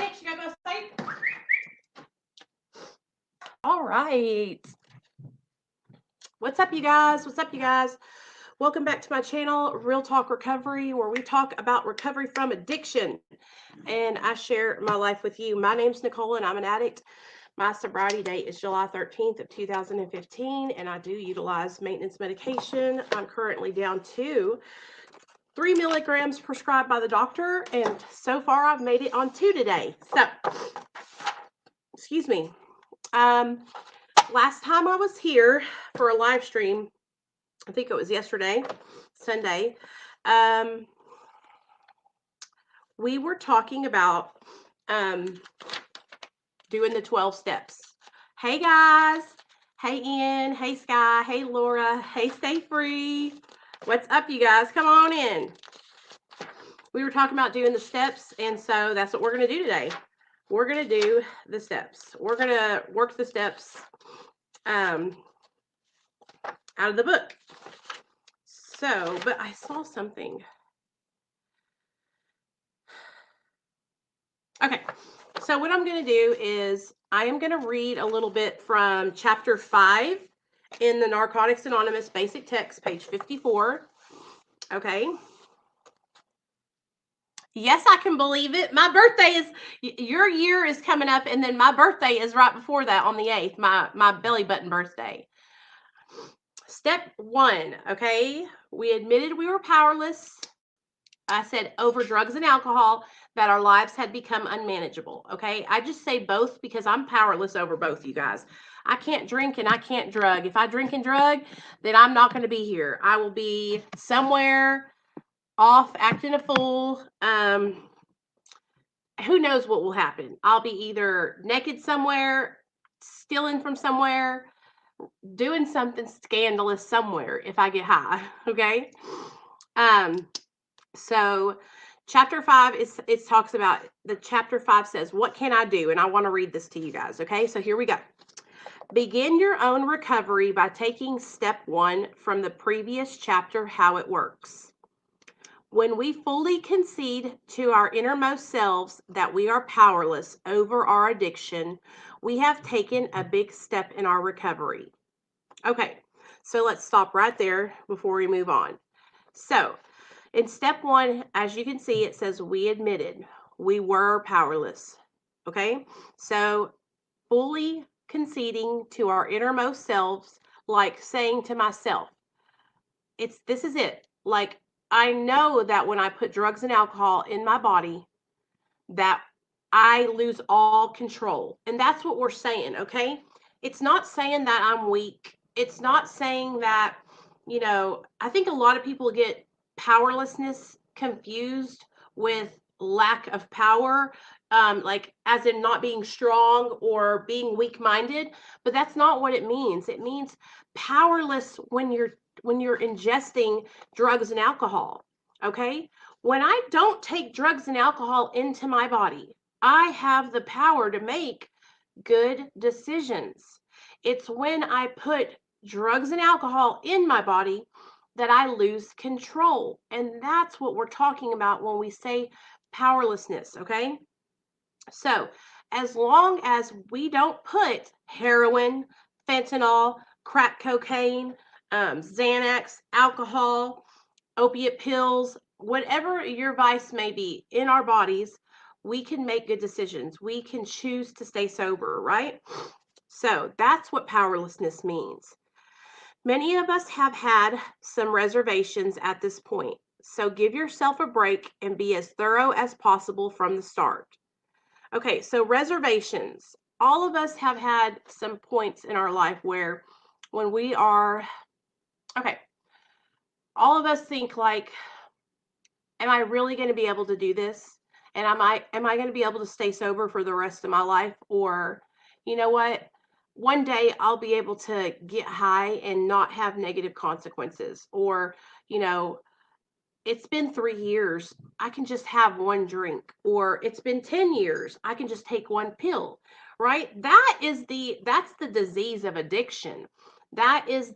Onyx, you gotta go safe. All right. What's up, you guys? What's up, you guys? Welcome back to my channel, Real Talk Recovery, where we talk about recovery from addiction. And I share my life with you. My name's Nicole, and I'm an addict. My sobriety date is July 13th of 2015, and I do utilize maintenance medication. I'm currently down to 3 milligrams prescribed by the doctor, and so far I've made it on 2 today. So, excuse me. Last time I was here for a live stream, I think it was yesterday, Sunday, we were talking about doing the 12 steps. Hey guys, hey Ian, hey Sky, hey Laura, hey Stay Free. What's up, you guys? Come on in. We were talking about doing the steps, and so that's what we're going to do today. We're going to do the steps. We're going to work the steps out of the book. So, but I saw something. Okay, so what I'm going to do is I am going to read a little bit from chapter 5 in the Narcotics Anonymous basic text, page 54. Okay. Yes, I can believe it. My birthday is, your year is coming up, and then my birthday is right before that on the 8th, my belly button birthday. Step 1, okay? We admitted we were powerless. I said over drugs and alcohol, that our lives had become unmanageable, okay? I just say both because I'm powerless over both, you guys. I can't drink and I can't drug. If I drink and drug, then I'm not going to be here. I will be somewhere off acting a fool. Who knows what will happen? I'll be either naked somewhere, stealing from somewhere, doing something scandalous somewhere if I get high, okay? So chapter 5 it talks about, the chapter 5 says, what can I do? And I want to read this to you guys, okay? So here we go. Begin your own recovery by taking step 1 from the previous chapter, how it works. When we fully concede to our innermost selves that we are powerless over our addiction, we have taken a big step in our recovery. Okay, so let's stop right there before we move on. So, in step 1, as you can see, it says we admitted we were powerless. Okay, so fully conceding to our innermost selves, like saying to myself, this is it. Like, I know that when I put drugs and alcohol in my body, that I lose all control. And that's what we're saying, okay? It's not saying that I'm weak. It's not saying that, I think a lot of people get powerlessness confused with lack of power, like as in not being strong or being weak-minded, but that's not what it means. It means powerless when you're ingesting drugs and alcohol, okay? When I don't take drugs and alcohol into my body, I have the power to make good decisions. It's when I put drugs and alcohol in my body that I lose control. And that's what we're talking about when we say powerlessness, okay? So, as long as we don't put heroin, fentanyl, crack cocaine, Xanax, alcohol, opiate pills, whatever your vice may be in our bodies, we can make good decisions. We can choose to stay sober, right? So that's what powerlessness means. Many of us have had some reservations at this point. So give yourself a break and be as thorough as possible from the start. Okay, so reservations. All of us have had some points in our life where when we are, okay, all of us think like, am I really going to be able to do this? And am I going to be able to stay sober for the rest of my life? Or, you know what? One day I'll be able to get high and not have negative consequences. Or, it's been 3 years, I can just have one drink. Or it's been 10 years, I can just take one pill, right? That's the disease of addiction. That is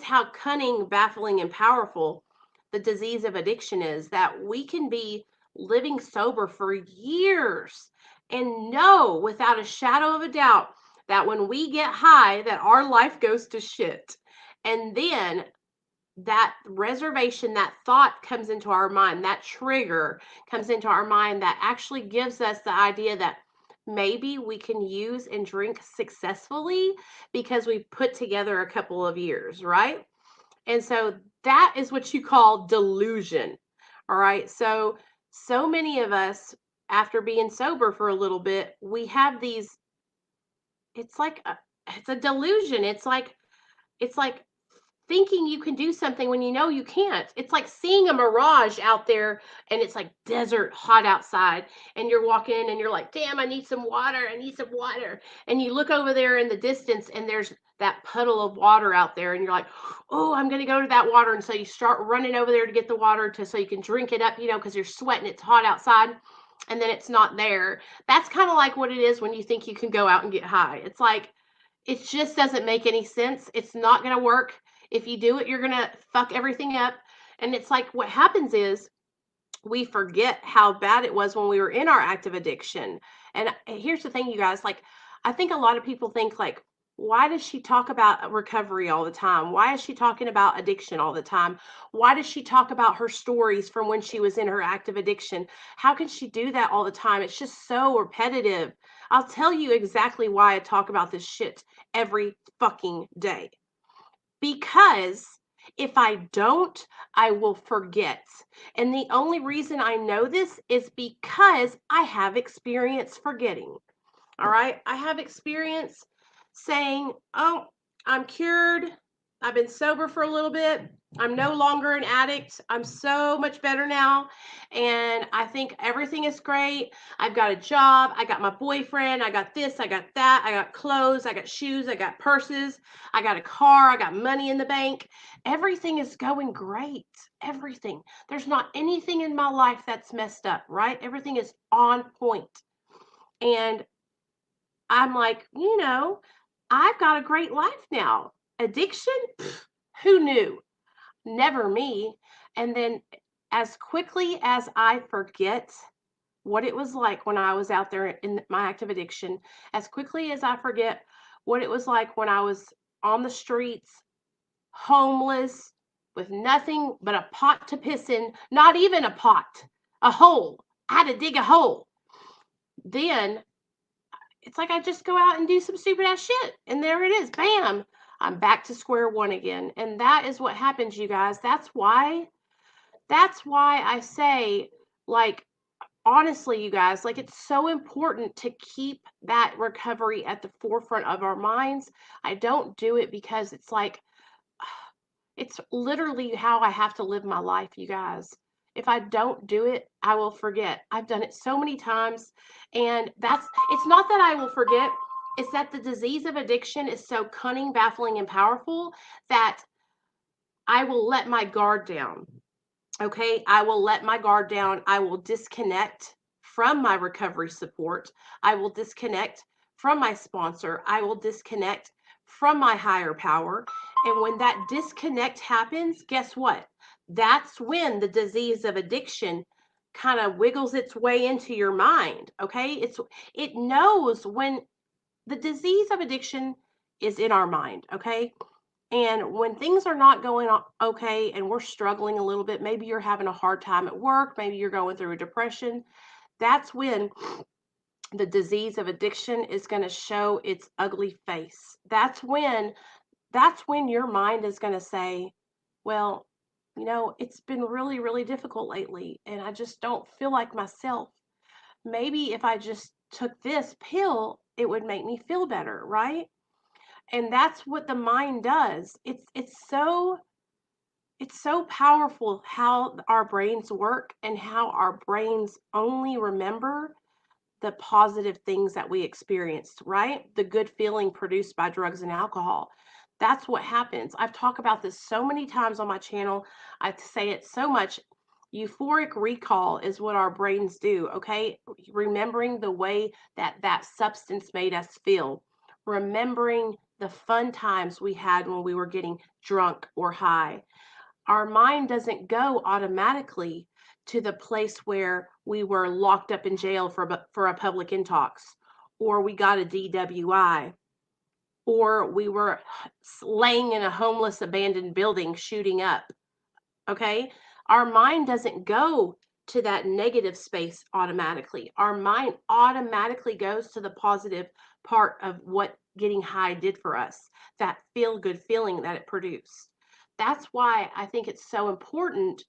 how cunning, baffling, and powerful the disease of addiction is, that we can be living sober for years and know without a shadow of a doubt that when we get high, that our life goes to shit. And then that reservation, that thought comes into our mind, that trigger comes into our mind that actually gives us the idea that maybe we can use and drink successfully because we put together a couple of years, right? And so that is what you call delusion. All right. So many of us, after being sober for a little bit, we have these, it's like it's a delusion. It's like thinking you can do something when you know you can't. It's like seeing a mirage out there and it's like desert hot outside and you're walking and you're like, damn, I need some water. I need some water. And you look over there in the distance and there's that puddle of water out there and you're like, oh, I'm going to go to that water. And so you start running over there to get the water so you can drink it up, because you're sweating. It's hot outside and then it's not there. That's kind of like what it is when you think you can go out and get high. It's like, it just doesn't make any sense. It's not going to work. If you do it, you're going to fuck everything up. And it's like what happens is we forget how bad it was when we were in our active addiction. And here's the thing, you guys, like, I think a lot of people think, like, why does she talk about recovery all the time? Why is she talking about addiction all the time? Why does she talk about her stories from when she was in her active addiction? How can she do that all the time? It's just so repetitive. I'll tell you exactly why I talk about this shit every fucking day. Because if I don't, I will forget. And the only reason I know this is because I have experience forgetting. All right. I have experience saying, oh, I'm cured. I've been sober for a little bit. I'm no longer an addict. I'm so much better now. And I think everything is great. I've got a job. I got my boyfriend. I got this. I got that. I got clothes. I got shoes. I got purses. I got a car. I got money in the bank. Everything is going great. Everything. There's not anything in my life that's messed up, right? Everything is on point. And I'm like, I've got a great life now. Addiction? Pfft, who knew? Never me. And then as quickly as I forget what it was like when I was out there in my active addiction, as quickly as I forget what it was like when I was on the streets, homeless, with nothing but a pot to piss in, not even a pot, a hole. I had to dig a hole. Then it's like I just go out and do some stupid ass shit. And there it is. Bam. I'm back to square one again. And that is what happens, you guys. That's why I say, like, honestly, you guys, like, it's so important to keep that recovery at the forefront of our minds. I don't do it because it's like, it's literally how I have to live my life, you guys. If I don't do it, I will forget. I've done it so many times. And it's not that I will forget, it's that the disease of addiction is so cunning, baffling, and powerful that I will let my guard down. Okay. I will let my guard down. I will disconnect from my recovery support. I will disconnect from my sponsor. I will disconnect from my higher power. And when that disconnect happens, guess what? That's when the disease of addiction kind of wiggles its way into your mind. Okay. It knows when the disease of addiction is in our mind. Okay. And when things are not going okay and we're struggling a little bit, maybe you're having a hard time at work, maybe you're going through a depression, that's when the disease of addiction is going to show its ugly face. That's when your mind is going to say, well, it's been really, really difficult lately and I just don't feel like myself. Maybe if I just took this pill, it would make me feel better, right? And that's what the mind does. It's so powerful how our brains work and how our brains only remember the positive things that we experienced, right? The good feeling produced by drugs and alcohol. That's what happens. I've talked about this so many times on my channel. I say it so much. Euphoric recall is what our brains do, okay? Remembering the way that substance made us feel, remembering the fun times we had when we were getting drunk or high. Our mind doesn't go automatically to the place where we were locked up in jail for a public intox, or we got a DWI, or we were laying in a homeless abandoned building shooting up. Okay? Our mind doesn't go to that negative space automatically. Our mind automatically goes to the positive part of what getting high did for us, that feel good feeling that it produced. That's why I think it's so important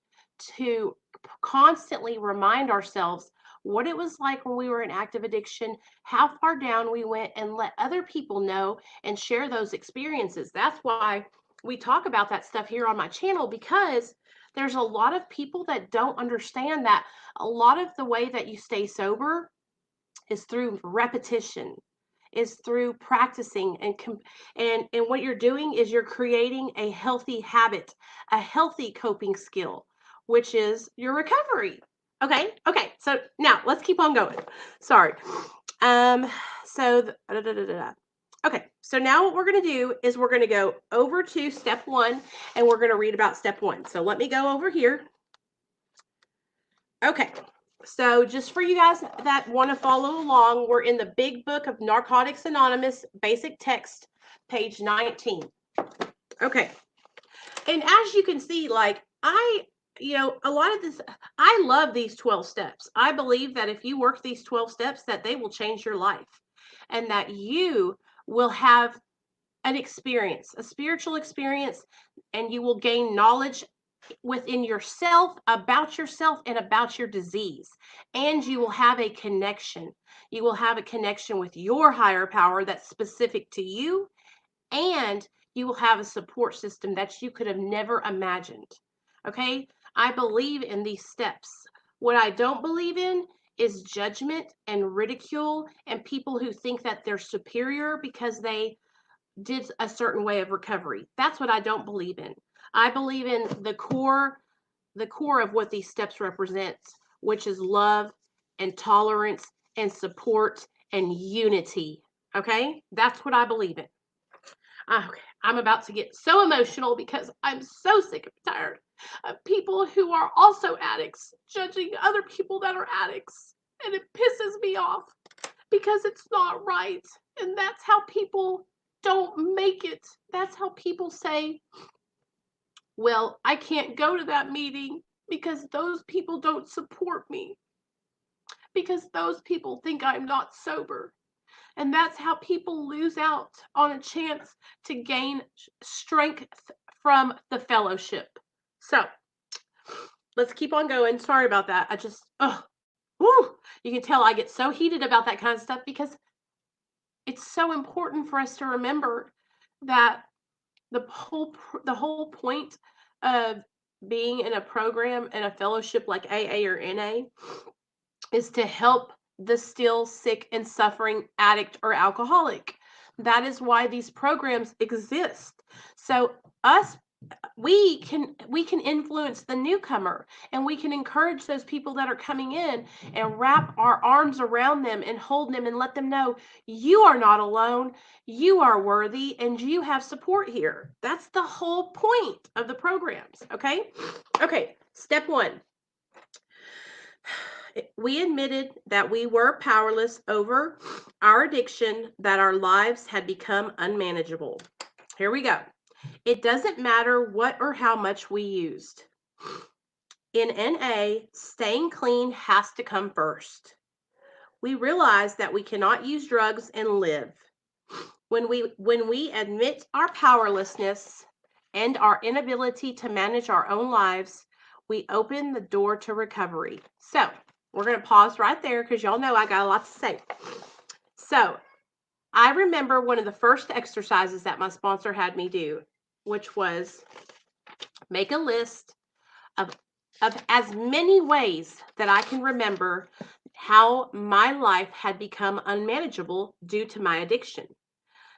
to constantly remind ourselves what it was like when we were in active addiction, how far down we went, and let other people know and share those experiences. That's why we talk about that stuff here on my channel, because there's a lot of people that don't understand that a lot of the way that you stay sober is through repetition, is through practicing, and what you're doing is you're creating a healthy habit, a healthy coping skill, which is your recovery. Okay, so now let's keep on going. Sorry. Okay, so now what we're going to do is we're going to go over to step 1, and we're going to read about step 1. So let me go over here. Okay, so just for you guys that want to follow along, we're in the big book of Narcotics Anonymous, basic text, page 19. Okay, and as you can see, like a lot of this, I love these 12 steps. I believe that if you work these 12 steps, that they will change your life, and that you will have an experience, a spiritual experience, and you will gain knowledge within yourself, and about your disease. And you will have a connection. You will have a connection with your higher power that's specific to you, and you will have a support system that you could have never imagined. Okay? I believe in these steps. What I don't believe in is judgment and ridicule and people who think that they're superior because they did a certain way of recovery. That's what I don't believe in. I believe in the core of what these steps represent, which is love and tolerance and support and unity. Okay? That's what I believe in. Okay, I'm about to get so emotional because I'm so sick and tired of people who are also addicts judging other people that are addicts. And it pisses me off because it's not right. And that's how people don't make it. That's how people say, well, I can't go to that meeting because those people don't support me, because those people think I'm not sober. And that's how people lose out on a chance to gain strength from the fellowship. So let's keep on going. Sorry about that. You can tell I get so heated about that kind of stuff because it's so important for us to remember that the whole point of being in a program and a fellowship like AA or NA is to help the still sick and suffering addict or alcoholic. That is why these programs exist. So we can influence the newcomer, and we can encourage those people that are coming in and wrap our arms around them and hold them and let them know you are not alone, you are worthy, and you have support here. That's the whole point of the programs. Okay, step 1. We admitted that we were powerless over our addiction, that our lives had become unmanageable. Here we go. It doesn't matter what or how much we used. In NA, staying clean has to come first. We realize that we cannot use drugs and live. When we admit our powerlessness and our inability to manage our own lives, we open the door to recovery. So, we're going to pause right there because y'all know I got a lot to say. So, I remember one of the first exercises that my sponsor had me do, which was make a list of as many ways that I can remember how my life had become unmanageable due to my addiction.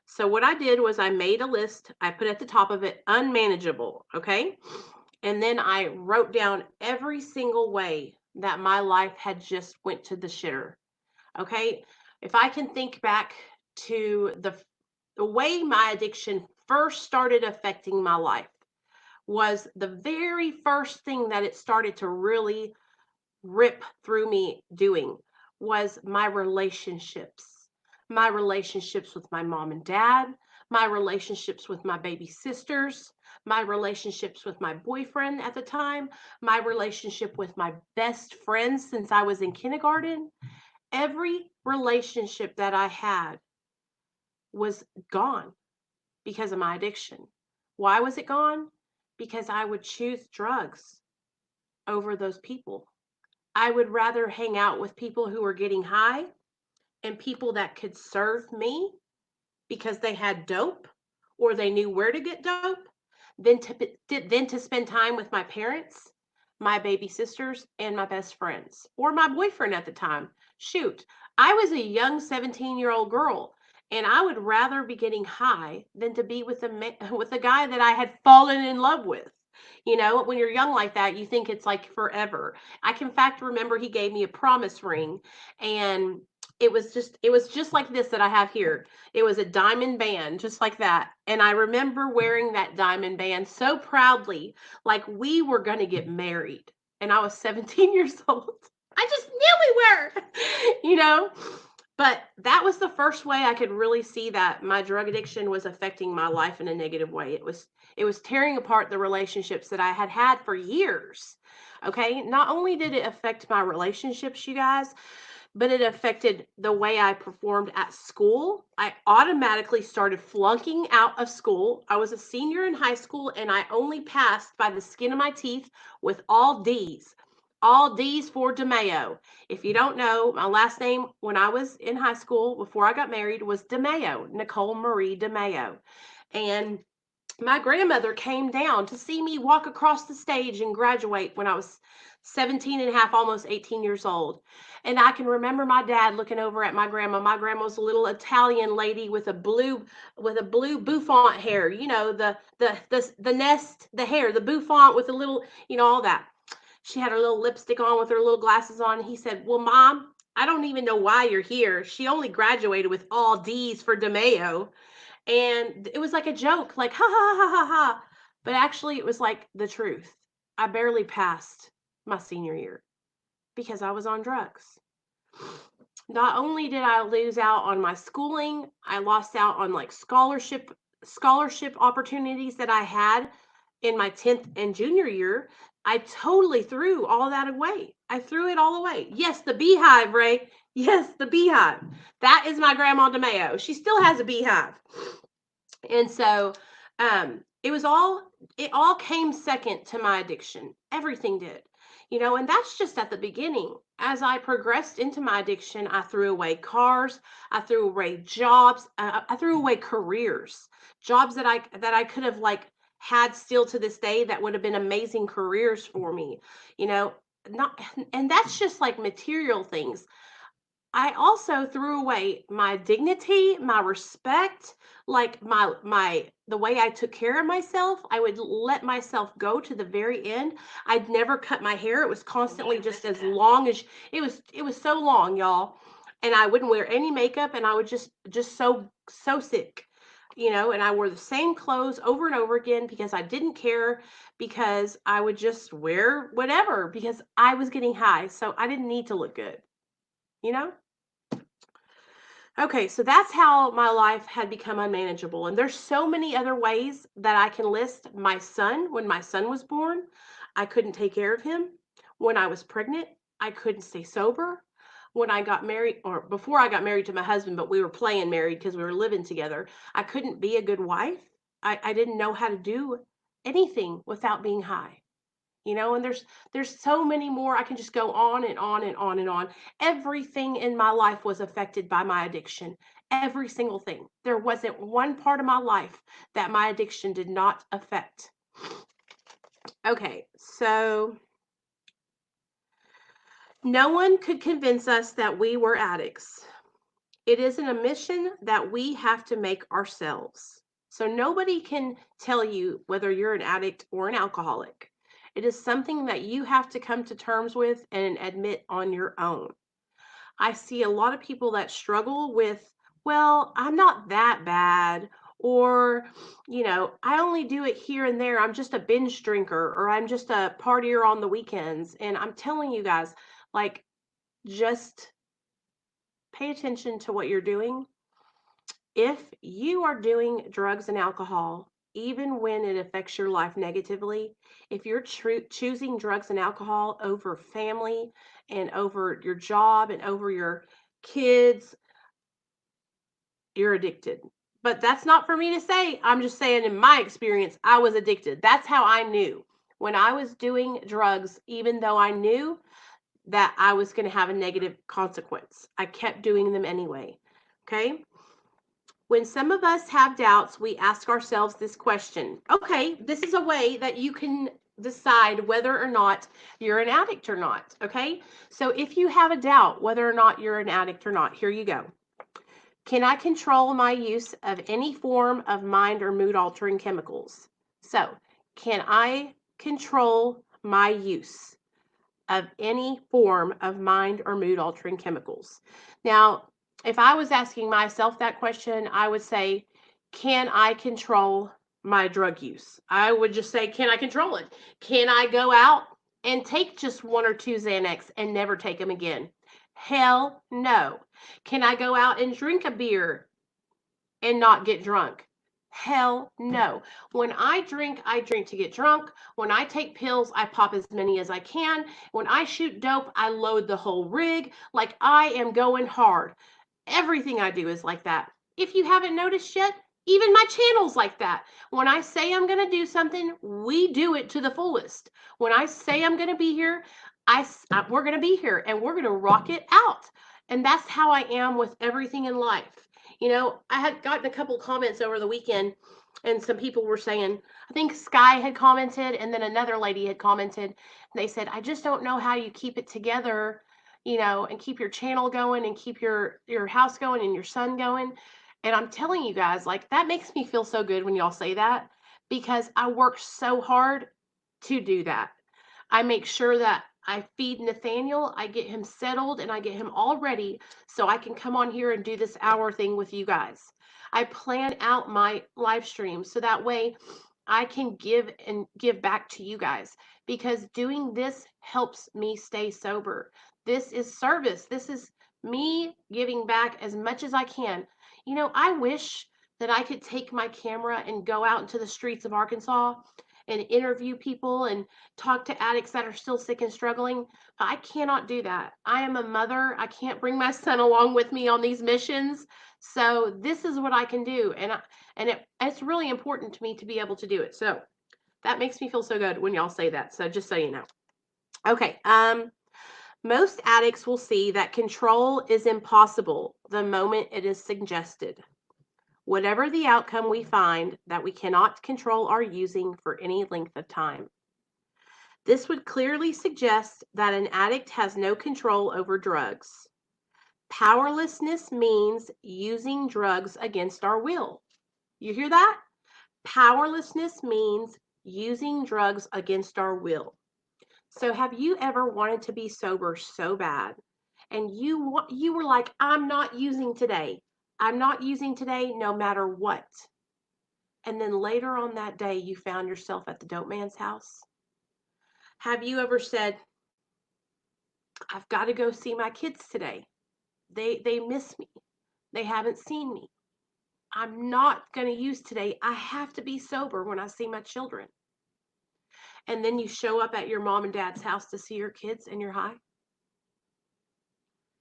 So what I did was I made a list. I put at the top of it unmanageable, okay? And then I wrote down every single way that my life had just went to the shitter. Okay? If I can think back to the way my addiction first started affecting my life, was the very first thing that it started to really rip through me doing was my relationships. My relationships with my mom and dad, my relationships with my baby sisters, my relationships with my boyfriend at the time, my relationship with my best friends since I was in kindergarten. Every relationship that I had was gone because of my addiction. Why was it gone? Because I would choose drugs over those people. I would rather hang out with people who were getting high and people that could serve me because they had dope or they knew where to get dope than to spend time with my parents, my baby sisters, and my best friends or my boyfriend at the time. Shoot, I was a young 17-year-old girl and I would rather be getting high than to be with with a guy that I had fallen in love with. You know, when you're young like that, you think it's like forever. I can in fact remember he gave me a promise ring, and it was just like this that I have here. It was a diamond band, just like that. And I remember wearing that diamond band so proudly, like we were going to get married. And I was 17 years old. I just knew we were, you know? But that was the first way I could really see that my drug addiction was affecting my life in a negative way. It was tearing apart the relationships that I had had for years. Okay? Not only did it affect my relationships, you guys, but it affected the way I performed at school. I automatically started flunking out of school. I was a senior in high school and I only passed by the skin of my teeth with all D's. All D's for DeMayo. If you don't know, my last name when I was in high school before I got married was DeMayo, Nicole Marie DeMayo. And my grandmother came down to see me walk across the stage and graduate when I was 17 and a half, almost 18 years old. And I can remember my dad looking over at my grandma. My grandma was a little Italian lady with a blue bouffant hair, you know, the nest, the hair, the bouffant with a little, all that. She had her little lipstick on with her little glasses on. And he said, "Well, Mom, I don't even know why you're here. She only graduated with all D's for DeMayo." And it was like a joke, like, ha ha ha ha ha. But actually, it was like the truth. I barely passed my senior year because I was on drugs. Not only did I lose out on my schooling, I lost out on like scholarship opportunities that I had in my 10th and junior year. I totally threw all that away. I threw it all away. Yes, the beehive, Ray. Yes, the beehive. That is my grandma DeMayo. She still has a beehive. And so it all came second to my addiction. Everything did. And that's just at the beginning. As I progressed into my addiction, I threw away cars, I threw away jobs, I threw away careers, jobs that I could have like had still to this day that would have been amazing careers for me. You know, not and that's just like material things. I also threw away my dignity, my respect, like my the way I took care of myself. I would let myself go to the very end. I'd never cut my hair. It was constantly just as long as it was so long, y'all. And I wouldn't wear any makeup and I would just so sick. And I wore the same clothes over and over again because I didn't care, because I would just wear whatever because I was getting high. So I didn't need to look good, you know? Okay, so that's how my life had become unmanageable. And there's so many other ways that I can list. My son, when my son was born, I couldn't take care of him. When I was pregnant, I couldn't stay sober. When I got married, or before I got married to my husband, but we were playing married because we were living together, I couldn't be a good wife. I didn't know how to do anything without being high. And there's so many more. I can just go on and on and on and on. Everything in my life was affected by my addiction. Every single thing. There wasn't one part of my life that my addiction did not affect. Okay, so no one could convince us that we were addicts. It is an admission that we have to make ourselves. So nobody can tell you whether you're an addict or an alcoholic. It is something that you have to come to terms with and admit on your own. I see a lot of people that struggle with, well, I'm not that bad, or, I only do it here and there. I'm just a binge drinker, or I'm just a partier on the weekends. And I'm telling you guys, Like, just pay attention to what you're doing. If you are doing drugs and alcohol, even when it affects your life negatively, if you're choosing drugs and alcohol over family and over your job and over your kids, you're addicted. But that's not for me to say. I'm just saying, in my experience, I was addicted. That's how I knew. When I was doing drugs, even though I knew that I was going to have a negative consequence, I kept doing them anyway. Okay? When some of us have doubts, we ask ourselves this question. Okay, this is a way that you can decide whether or not you're an addict or not. Okay, so if you have a doubt whether or not you're an addict or not, here you go. Can I control my use of any form of mind or mood altering chemicals? So, can I control my use of any form of mind or mood altering chemicals? Now, if I was asking myself that question, I would say, can I control my drug use? I would just say, can I control it? Can I go out and take just 1 or 2 Xanax and never take them again? Hell no. Can I go out and drink a beer and not get drunk? Hell no. When I drink to get drunk. When I take pills, I pop as many as I can. When I shoot dope, I load the whole rig. Like, I am going hard. Everything I do is like that. If you haven't noticed yet, even my channel's like that. When I say I'm going to do something, we do it to the fullest. When I say I'm going to be here, we're going to be here and we're going to rock it out. And that's how I am with everything in life. I had gotten a couple comments over the weekend, and some people were saying, I think Sky had commented, and then another lady had commented. They said, I just don't know how you keep it together, and keep your channel going and keep your house going and your son going. And I'm telling you guys, like, that makes me feel so good when y'all say that, because I work so hard to do that. I make sure that I feed Nathaniel, I get him settled, and I get him all ready so I can come on here and do this hour thing with you guys. I plan out my live stream so that way I can give back to you guys, because doing this helps me stay sober. This is service. This is me giving back as much as I can. I wish that I could take my camera and go out into the streets of Arkansas and interview people and talk to addicts that are still sick and struggling. But I cannot do that. I am a mother. I can't bring my son along with me on these missions. So this is what I can do. It's really important to me to be able to do it. So that makes me feel so good when y'all say that. So just so you know. Okay. Most addicts will see that control is impossible the moment it is suggested. Whatever the outcome, we find that we cannot control our using for any length of time. This would clearly suggest that an addict has no control over drugs. Powerlessness means using drugs against our will. You hear that? Powerlessness means using drugs against our will. So have you ever wanted to be sober so bad, and you were like, I'm not using today. I'm not using today no matter what. And then later on that day, you found yourself at the dope man's house? Have you ever said, I've got to go see my kids today. They miss me. They haven't seen me. I'm not going to use today. I have to be sober when I see my children. And then you show up at your mom and dad's house to see your kids and you're high?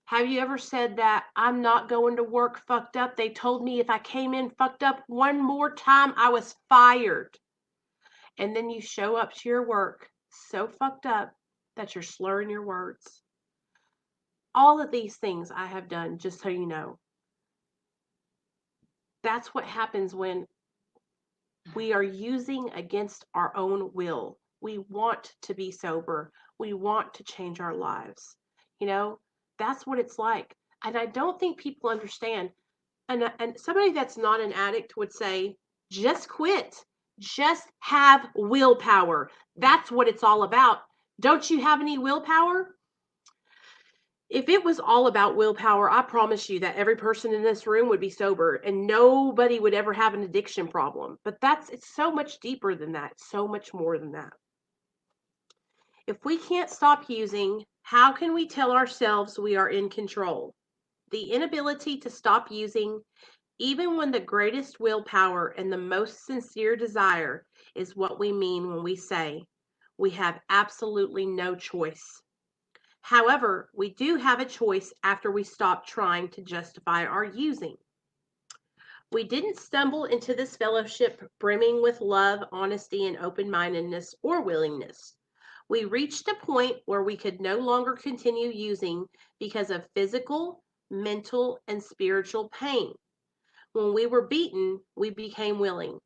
Have you ever said that I'm not going to work fucked up? They told me if I came in fucked up one more time, I was fired. And then you show up to your work so fucked up that you're slurring your words. All of these things I have done, just so you know. That's what happens when we are using against our own will. We want to be sober. We want to change our lives. That's what it's like. And I don't think people understand. And somebody that's not an addict would say, just quit. Just have willpower. That's what it's all about. Don't you have any willpower? If it was all about willpower, I promise you that every person in this room would be sober and nobody would ever have an addiction problem. But it's so much deeper than that, so much more than that. If we can't stop using, How can we tell ourselves we are in control? The inability to stop using, even when the greatest willpower and the most sincere desire is what we mean when we say we have absolutely no choice. However, we do have a choice after we stop trying to justify our using. We didn't stumble into this fellowship brimming with love, honesty, and open mindedness or willingness. We reached a point where we could no longer continue using because of physical, mental, and spiritual pain. When we were beaten, we became willing.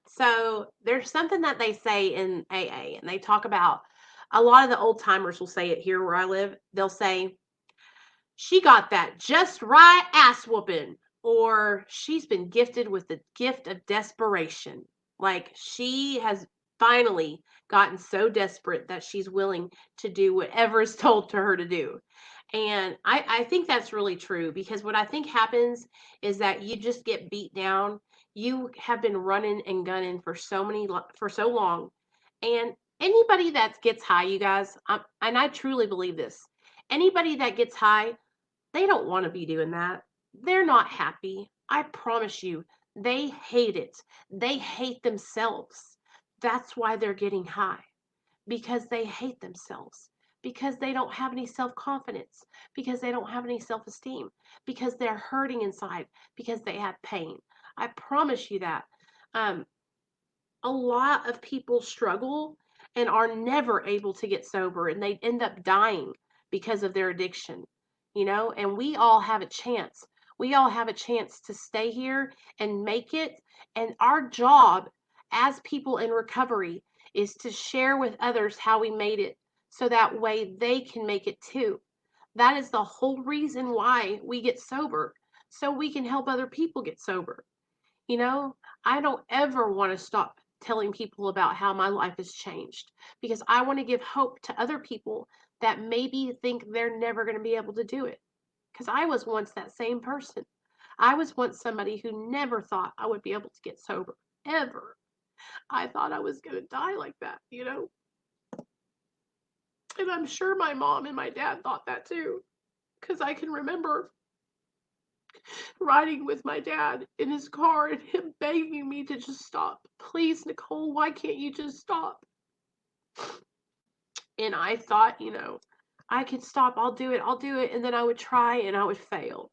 So there's something that they say in AA, and they talk about a lot of the old timers will say it here where I live. They'll say, she got that just right ass whooping, or she's been gifted with the gift of desperation. Like she has finally gotten so desperate that she's willing to do whatever is told to her to do. And I think that's really true because what I think happens is that you just get beat down. You have been running and gunning for for so long, and anybody that gets high, you guys, and I truly believe this. Anybody that gets high, they don't want to be doing that. They're not happy. I promise you, they hate it. They hate themselves. That's why they're getting high because they hate themselves, because they don't have any self confidence, because they don't have any self esteem, because they're hurting inside, because they have pain. I promise you that. Um, a lot of people struggle and are never able to get sober, and they end up dying because of their addiction, and we all have a chance. We all have a chance to stay here and make it. And our job as people in recovery is to share with others how we made it so that way they can make it too. That is the whole reason why we get sober, so we can help other people get sober. You know, I don't ever want to stop telling people about how my life has changed because I want to give hope to other people that maybe think they're never going to be able to do it. Because I was once that same person. I was once somebody who never thought I would be able to get sober, ever. I thought I was going to die like that. And I'm sure my mom and my dad thought that too. Because I can remember riding with my dad in his car and him begging me to just stop. Please, Nicole, why can't you just stop? And I thought, I can stop. I'll do it. I'll do it. And then I would try and I would fail.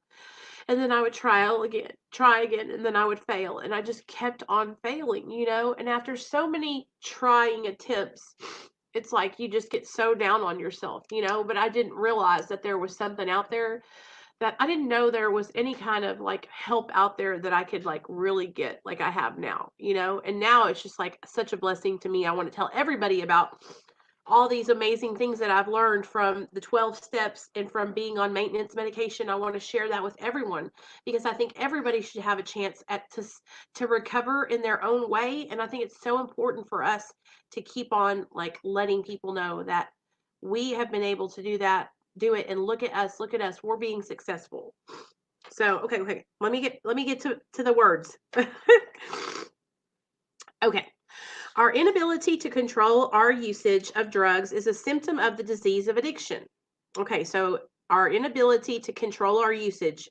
And then I would try again, and then I would fail. And I just kept on failing. And after so many trying attempts, it's like you just get so down on yourself. But I didn't realize that there was something out there that I didn't know there was any kind of like help out there that I could like really get like I have now. And now it's just like such a blessing to me. I want to tell everybody about all these amazing things that I've learned from the 12 steps and from being on maintenance medication. I want to share that with everyone because I think everybody should have a chance to recover in their own way. And I think it's so important for us to keep on like letting people know that we have been able to do it, and look at us, we're being successful. So okay, let me get to the words. Okay. Our inability to control our usage of drugs is a symptom of the disease of addiction. Okay, so our inability to control our usage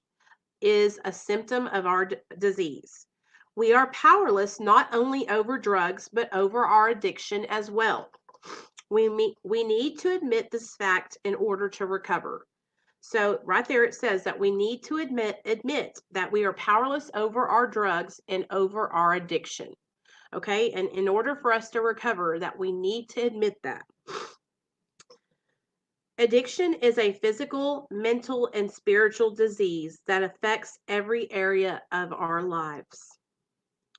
is a symptom of our disease. We are powerless not only over drugs, but over our addiction as well. We need to admit this fact in order to recover. So right there it says that we need to admit that we are powerless over our drugs and over our addiction. Okay, and in order for us to recover, that we need to admit that. Addiction is a physical, mental, and spiritual disease that affects every area of our lives.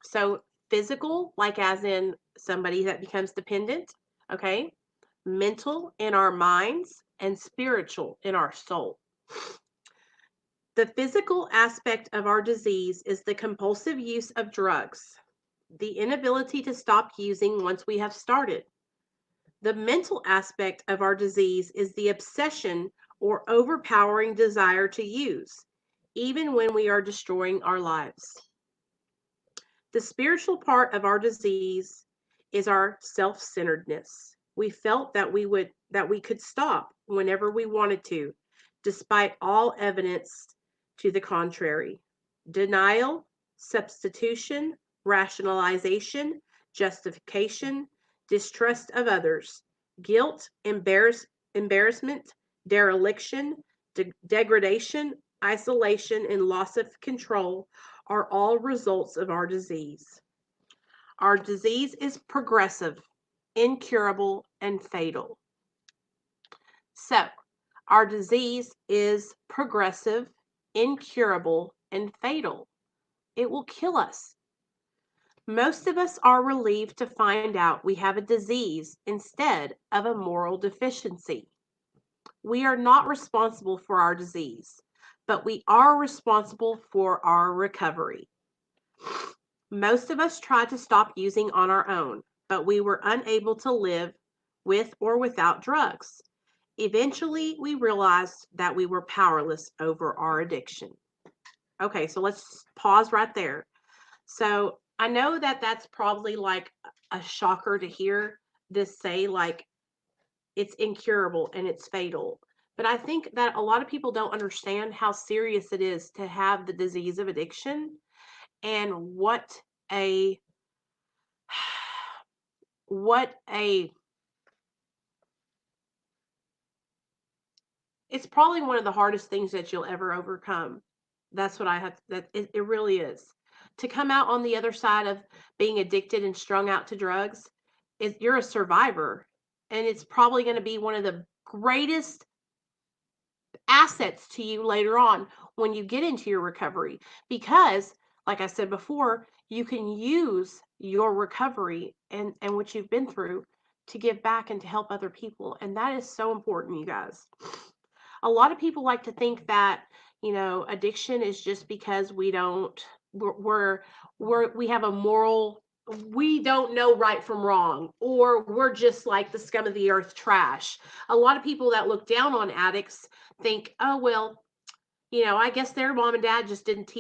So physical, like as in somebody that becomes dependent, okay? Mental in our minds, and spiritual in our soul. The physical aspect of our disease is the compulsive use of drugs, the inability to stop using once we have started. The mental aspect of our disease is the obsession or overpowering desire to use, even when we are destroying our lives. The spiritual part of our disease is our self-centeredness. We felt that we would that we could stop whenever we wanted to, despite all evidence to the contrary. Denial, substitution, rationalization, justification, distrust of others, guilt, embarrassment, dereliction, degradation, isolation, and loss of control are all results of our disease. Our disease is progressive, incurable, and fatal. So, our disease is progressive, incurable, and fatal. It will kill us. Most of us are relieved to find out we have a disease instead of a moral deficiency. We are not responsible for our disease, but we are responsible for our recovery. Most of us tried to stop using on our own, but we were unable to live with or without drugs. Eventually, we realized that we were powerless over our addiction. Okay, so let's pause right there. So I know that that's probably like a shocker to hear this say, like, it's incurable and it's fatal. But I think that a lot of people don't understand how serious it is to have the disease of addiction and a what a it's probably one of the hardest things that you'll ever overcome. That's what I have, that it really is. To come out on the other side of being addicted and strung out to drugs, is you're a survivor. And it's probably going to be one of the greatest assets to you later on when you get into your recovery. Because, like I said before, you can use your recovery and what you've been through to give back and to help other people. And that is so important, you guys. A lot of people like to think that, addiction is just because we don't we have a moral, we don't know right from wrong, or we're just like the scum of the earth trash. A lot of people that look down on addicts think, oh well, I guess their mom and dad just didn't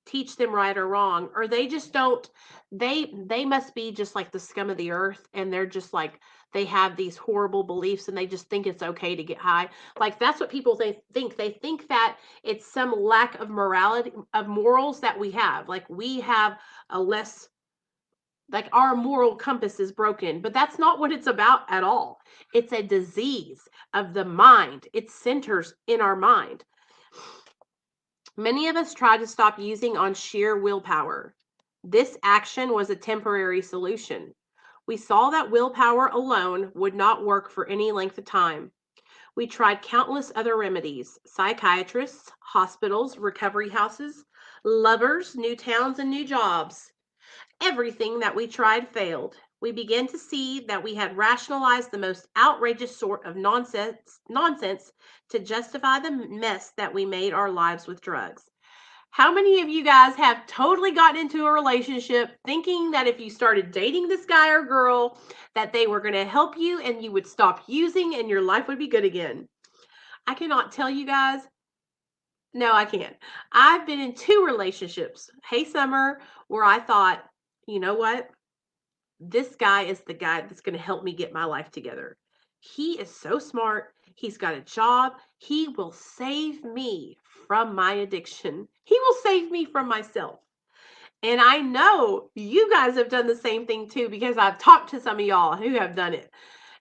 teach them right or wrong, or they just don't, they must be just like the scum of the earth, and they're just like, they have these horrible beliefs and they just think it's okay to get high. Like, that's what people they think that it's some lack of morality, of morals that we have, like we have a less, like our moral compass is broken, but that's not what it's about at all. It's a disease of the mind. It centers in our mind. Many of us tried to stop using on sheer willpower. This action was a temporary solution. We saw that willpower alone would not work for any length of time. We tried countless other remedies: psychiatrists, hospitals, recovery houses, lovers, new towns, and new jobs. Everything that we tried failed. We began to see that we had rationalized the most outrageous sort of nonsense to justify the mess that we made our lives with drugs. How many of you guys have totally gotten into a relationship thinking that if you started dating this guy or girl, that they were going to help you and you would stop using and your life would be good again? I cannot tell you guys. No, I can't. I've been in 2 relationships. Hey, Summer, where I thought, you know what? This guy is the guy that's going to help me get my life together. He is so smart. He's got a job. He will save me from my addiction. He will save me from myself. And I know you guys have done the same thing too, because I've talked to some of y'all who have done it.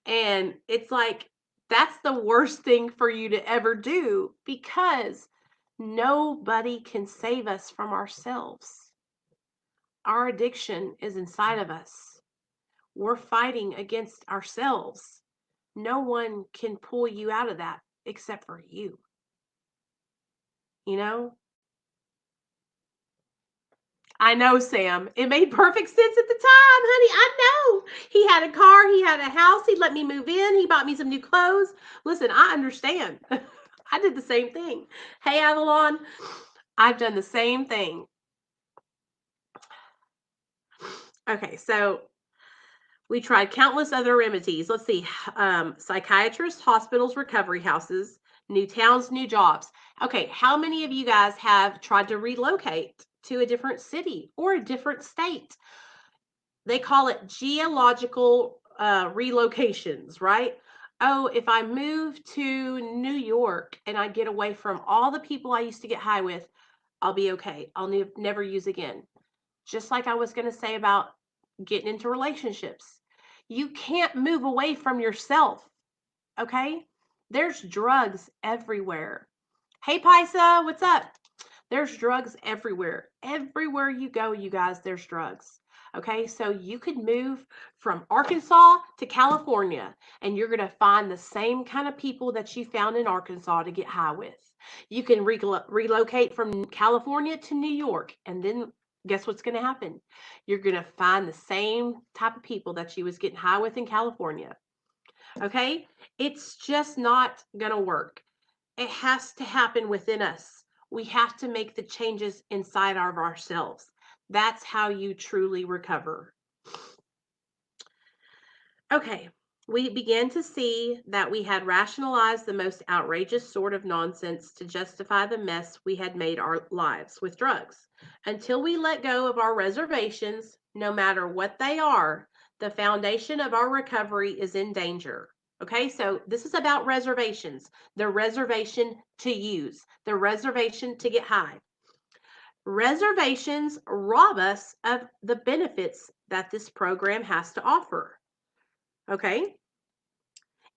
And it's like, that's the worst thing for you to ever do, because nobody can save us from ourselves. Our addiction is inside of us. We're fighting against ourselves. No one can pull you out of that except for you. You know? I know, Sam. It made perfect sense at the time, honey. I know. He had a car, he had a house, he let me move in, he bought me some new clothes. Listen, I understand. I did the same thing. Hey, Avalon, I've done the same thing. Okay, so we tried countless other remedies. Let's see, psychiatrists, hospitals, recovery houses, new towns, new jobs. Okay, how many of you guys have tried to relocate to a different city or a different state? They call it geological relocations, right? oh, if I move to New York and I get away from all the people I used to get high with, I'll be okay. I'll never use again. Just like I was going to say about getting into relationships. You can't move away from yourself, okay? There's drugs everywhere. Hey, Paisa, what's up? There's drugs everywhere. Everywhere you go, you guys, there's drugs. Okay, so you could move from Arkansas to California and you're going to find the same kind of people that you found in Arkansas to get high with. You can relocate from California to New York, and then guess what's going to happen? You're going to find the same type of people that you was getting high with in California. Okay, it's just not going to work. It has to happen within us. We have to make the changes inside of ourselves. That's how you truly recover. Okay, we began to see that we had rationalized the most outrageous sort of nonsense to justify the mess we had made our lives with drugs. Until we let go of our reservations, no matter what they are, the foundation of our recovery is in danger. Okay, so this is about reservations, the reservation to use, the reservation to get high. Reservations rob us of the benefits that this program has to offer. Okay,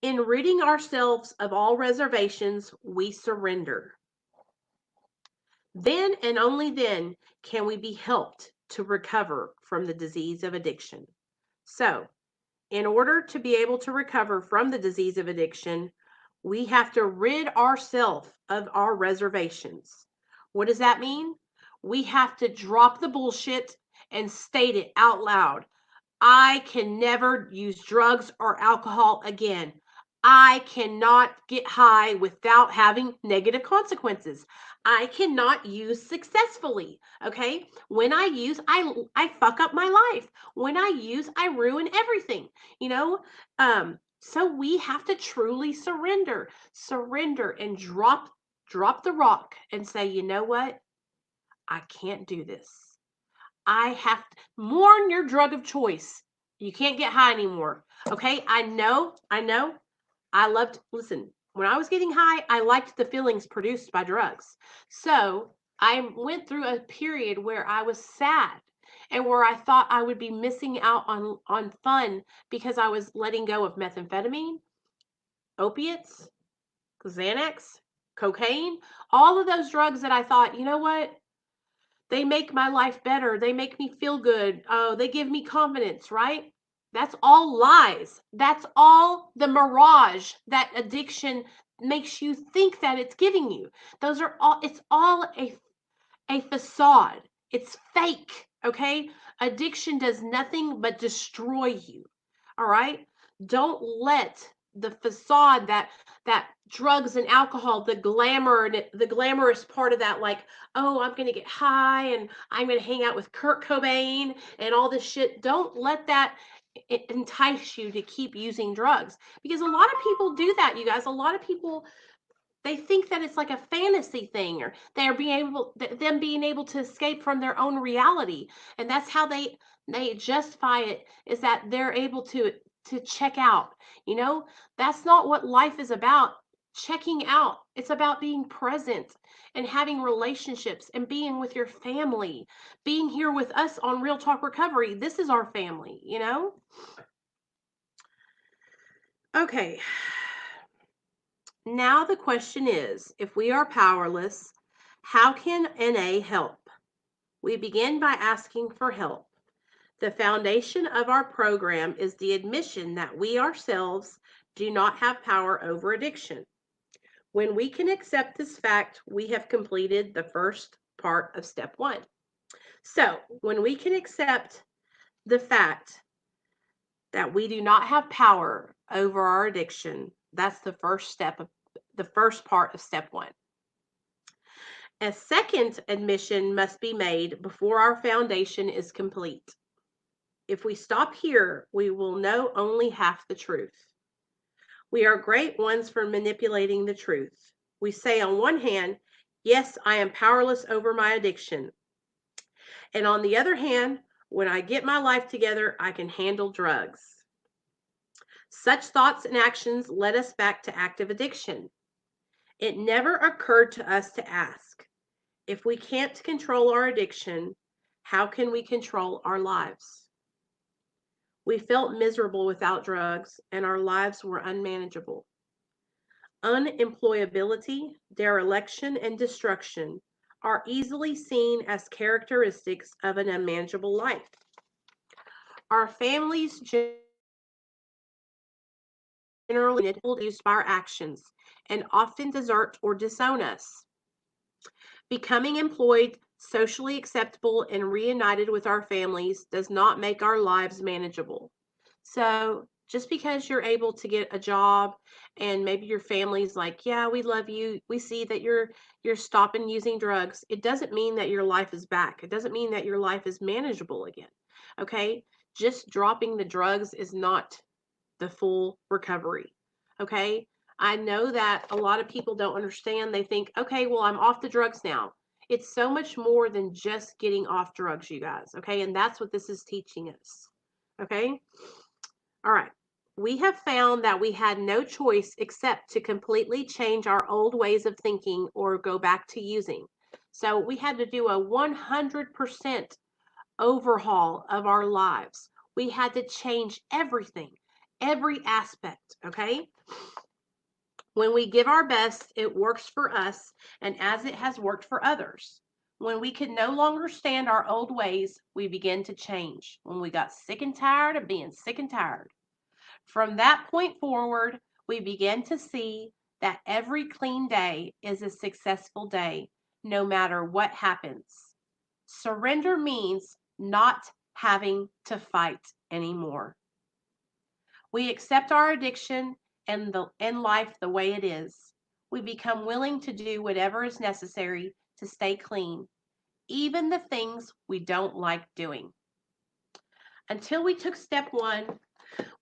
in ridding ourselves of all reservations, we surrender. Then and only then can we be helped to recover from the disease of addiction. So, in order to be able to recover from the disease of addiction, we have to rid ourselves of our reservations. What does that mean? We have to drop the bullshit and state it out loud. I can never use drugs or alcohol again. I cannot get high without having negative consequences. I cannot use successfully. Okay. When I use, I fuck up my life. When I use, I ruin everything. You know, so we have to truly surrender and drop the rock and say, you know what? I can't do this. I have to mourn your drug of choice. You can't get high anymore. Okay. I know. Listen, when I was getting high, I liked the feelings produced by drugs. So I went through a period where I was sad and where I thought I would be missing out on fun because I was letting go of methamphetamine, opiates, Xanax, cocaine, all of those drugs that I thought, you know what? They make my life better. They make me feel good. Oh, they give me confidence, right? That's all lies. That's all the mirage that addiction makes you think that it's giving you. Those are all, it's all a facade. It's fake, okay? Addiction does nothing but destroy you. All right? Don't let the facade that drugs and alcohol, the glamour and the glamorous part of that, like, oh, I'm gonna get high and I'm gonna hang out with Kurt Cobain and all this shit. Don't let that entice you to keep using drugs, because a lot of people do that, you guys. A lot of people, they think that it's like a fantasy thing, or they're them being able to escape from their own reality, and that's how they justify it, is that they're able to check out. You know, that's not what life is about. Checking out, it's about being present and having relationships and being with your family, being here with us on Real Talk Recovery. This is our family, you know. Okay, now the question is, if we are powerless, how can NA help? We begin by asking for help. The foundation of our program is the admission that we ourselves do not have power over addiction. When we can accept this fact, we have completed the first part of step 1. So, when we can accept the fact that we do not have power over our addiction, that's the first step of the first part of step 1. A second admission must be made before our foundation is complete. If we stop here, we will know only half the truth. We are great ones for manipulating the truth. We say on one hand, yes, I am powerless over my addiction. And on the other hand, when I get my life together, I can handle drugs. Such thoughts and actions led us back to active addiction. It never occurred to us to ask, if we can't control our addiction, how can we control our lives? We felt miserable without drugs, and our lives were unmanageable. Unemployability, dereliction, and destruction are easily seen as characteristics of an unmanageable life. Our families generally reduced by our actions and often desert or disown us. Becoming employed, socially acceptable, and reunited with our families does not make our lives manageable. So, just because you're able to get a job and maybe your family's like, "Yeah, we love you. We see that you're stopping using drugs." It doesn't mean that your life is back. It doesn't mean that your life is manageable again. Okay? Just dropping the drugs is not the full recovery. Okay? I know that a lot of people don't understand. They think, okay, well, I'm off the drugs now. It's so much more than just getting off drugs, you guys. Okay? And that's what this is teaching us. Okay? All right. We have found that we had no choice except to completely change our old ways of thinking or go back to using. So we had to do a 100% overhaul of our lives. We had to change everything, every aspect, okay? When we give our best, it works for us and as it has worked for others. When we could no longer stand our old ways, we began to change. When we got sick and tired of being sick and tired. From that point forward, we began to see that every clean day is a successful day, no matter what happens. Surrender means not having to fight anymore. We accept our addiction and life the way it is. We become willing to do whatever is necessary to stay clean, even the things we don't like doing. Until we took step one,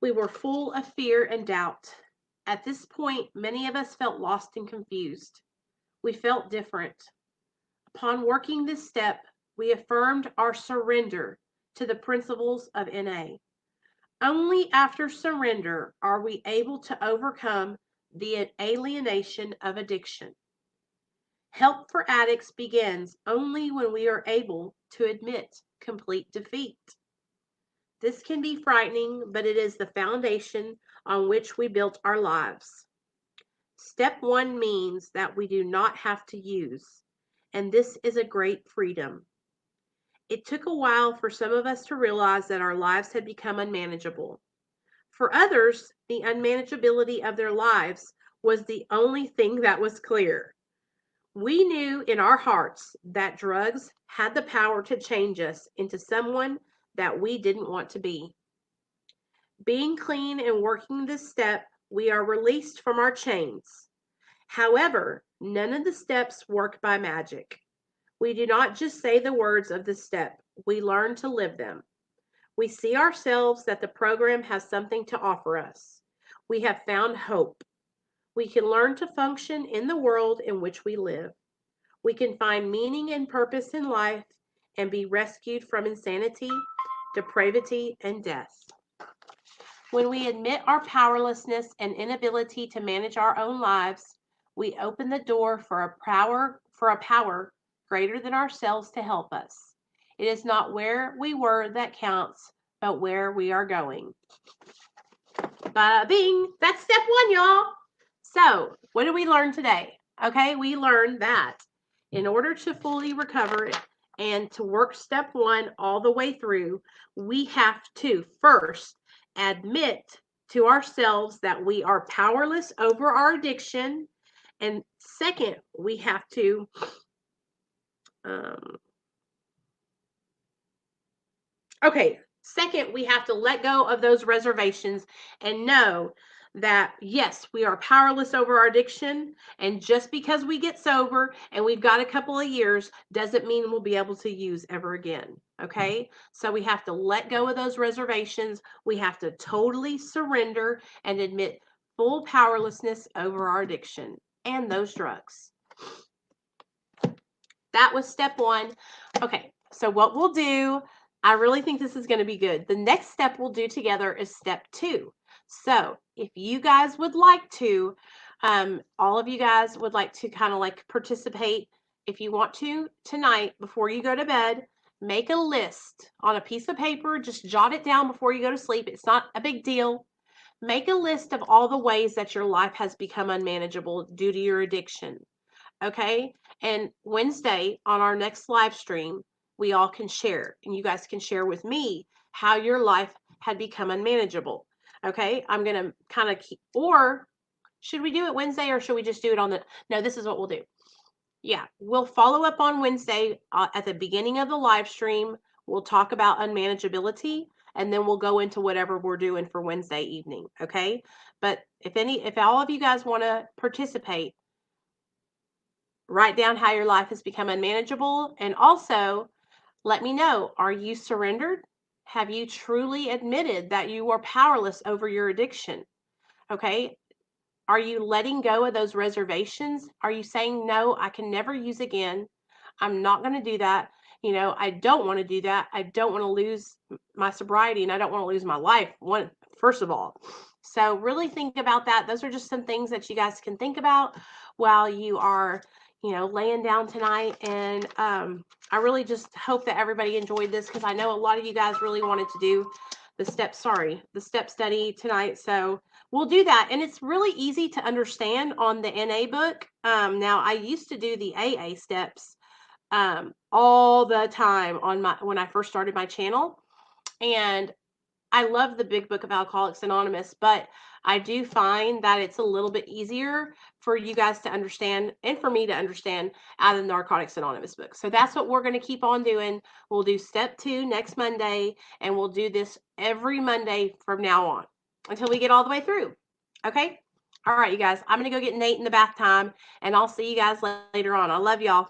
we were full of fear and doubt. At this point, many of us felt lost and confused. We felt different. Upon working this step, we affirmed our surrender to the principles of NA. Only after surrender are we able to overcome the alienation of addiction. Help for addicts begins only when we are able to admit complete defeat. This can be frightening, but it is the foundation on which we built our lives. Step one means that we do not have to use, and this is a great freedom. It took a while for some of us to realize that our lives had become unmanageable. For others, the unmanageability of their lives was the only thing that was clear. We knew in our hearts that drugs had the power to change us into someone that we didn't want to be. Being clean and working this step, we are released from our chains. However, none of the steps work by magic. We do not just say the words of the step, we learn to live them. We see ourselves that the program has something to offer us. We have found hope. We can learn to function in the world in which we live. We can find meaning and purpose in life and be rescued from insanity, depravity, and death. When we admit our powerlessness and inability to manage our own lives, we open the door for a power greater than ourselves to help us. It is not where we were that counts, but where we are going. Bada bing, that's step one, y'all. So, what did we learn today? Okay, we learned that in order to fully recover and to work step one all the way through, we have to first admit to ourselves that we are powerless over our addiction. And second, we have to second, we have to let go of those reservations and know that, yes, we are powerless over our addiction. And just because we get sober and we've got a couple of years doesn't mean we'll be able to use ever again. Okay. So we have to let go of those reservations. We have to totally surrender and admit full powerlessness over our addiction and those drugs. That was step one. Okay. So what we'll do, I really think this is going to be good. The next step we'll do together is step two. So if you guys would like to, all of you guys would like to kind of like participate, if you want to tonight before you go to bed, make a list on a piece of paper, just jot it down before you go to sleep. It's not a big deal. Make a list of all the ways that your life has become unmanageable due to your addiction. Okay. And Wednesday on our next live stream, we all can share, and you guys can share with me how your life had become unmanageable. Okay. I'm going to kind of keep, or should we do it Wednesday or should we just do it on the, no, this is what we'll do. Yeah. We'll follow up on Wednesday at the beginning of the live stream. We'll talk about unmanageability and then we'll go into whatever we're doing for Wednesday evening. Okay. But if all of you guys want to participate, write down how your life has become unmanageable, and also let me know, are you surrendered? Have you truly admitted that you are powerless over your addiction? Okay. Are you letting go of those reservations? Are you saying, no, I can never use again? I'm not going to do that. I don't want to do that. I don't want to lose my sobriety and I don't want to lose my life. First of all. So really think about that. Those are just some things that you guys can think about while you are, laying down tonight. And I really just hope that everybody enjoyed this, because I know a lot of you guys really wanted to do the step study tonight. So we'll do that. And it's really easy to understand on the NA book. Now I used to do the AA steps all the time when I first started my channel. And I love the big book of Alcoholics Anonymous, but I do find that it's a little bit easier for you guys to understand and for me to understand out of the Narcotics Anonymous book. So that's what we're going to keep on doing. We'll do step 2 next Monday, and we'll do this every Monday from now on until we get all the way through. Okay? All right, you guys, I'm going to go get Nate in the bath time, and I'll see you guys later on. I love y'all.